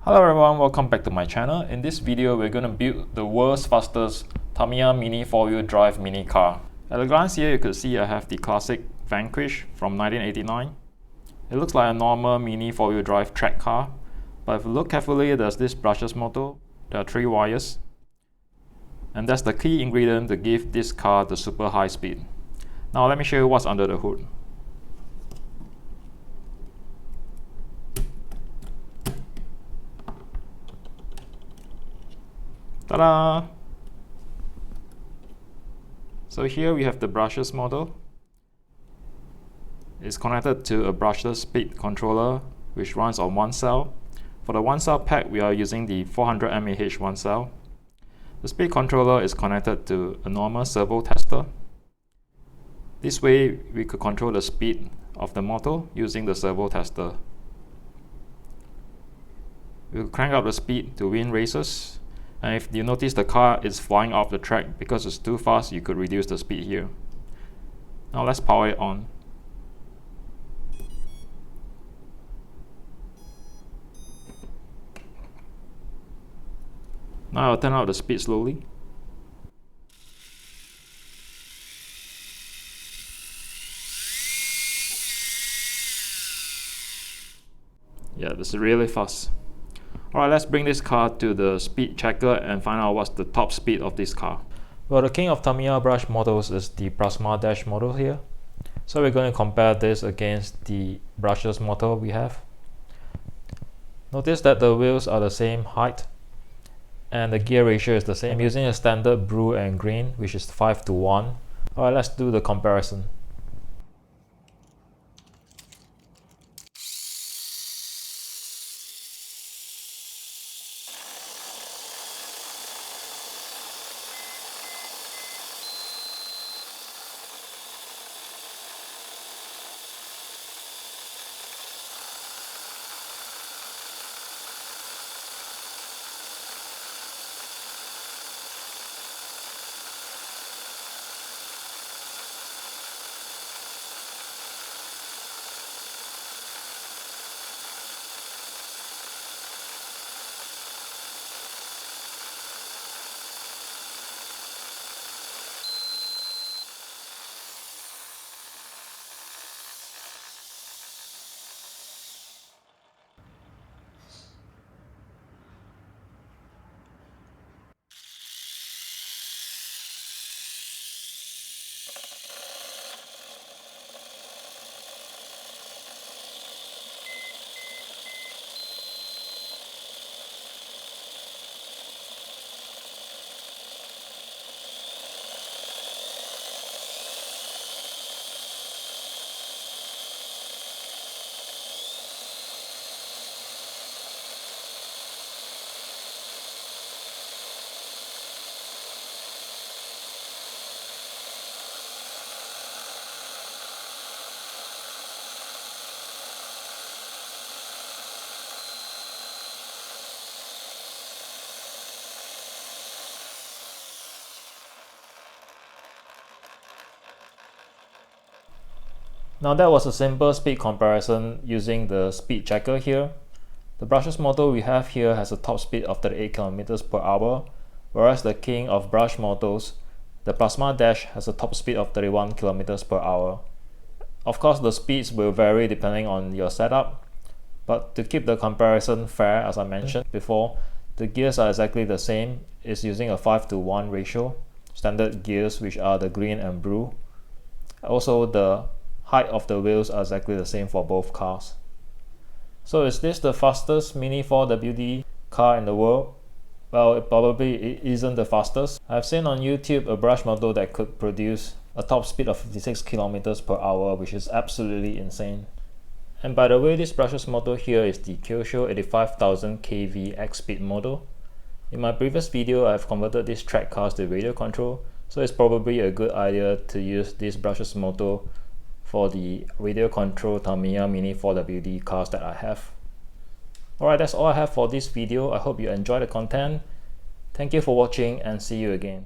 Hello everyone, welcome back to my channel. In this video, we're going to build the world's fastest Tamiya Mini 4-wheel drive mini car. At a glance here, you could see I have the classic Vanquish from 1989. It looks like a normal mini 4-wheel drive track car, but if you look carefully, there's this brushless motor. There are 3 wires, and that's the key ingredient to give this car the super high speed. Now let me show you what's under the hood. Ta-da! So here we have the brushless model. It's connected to a brushless speed controller which runs on one cell. For the one cell pack, we are using the 400 mAh one cell. The speed controller is connected to a normal servo tester. This way we could control the speed of the motor using the servo tester. We'll crank up the speed to win races. And if you notice the car is flying off the track because it's too fast, you could reduce the speed here. Now let's power it on. Now I'll turn up the speed slowly. Yeah, this is really fast. Alright, let's bring this car to the speed checker and find out what's the top speed of this car. Well, the King of Tamiya brush models is the plasma dash model here. So we're going to compare this against the brushless model we have. Notice that the wheels are the same height and the gear ratio is the same. I'm using a standard blue and green, which is 5:1. Alright, let's do the comparison. Now that was a simple speed comparison using the speed checker here. The brushless model we have here has a top speed of 38 km/h, whereas the King of Brush models, the Plasma Dash, has a top speed of 31 km/h. Of course, the speeds will vary depending on your setup, but to keep the comparison fair, as I mentioned before, the gears are exactly the same. It's using a 5:1 ratio, standard gears which are the green and blue. Also, the height of the wheels are exactly the same for both cars. So is this the fastest Mini 4WD car in the world? Well, it probably isn't the fastest. I've seen on YouTube a brush model that could produce a top speed of 56 km/h, which is absolutely insane. And by the way, this brushless model here is the Kyosho 85,000 kV X-Speed model. In my previous video, I've converted these track cars to radio control, so it's probably a good idea to use this brushless model for the radio control Tamiya Mini 4WD cars that I have. Alright, that's all I have for this video. I hope you enjoyed the content. Thank you for watching and see you again.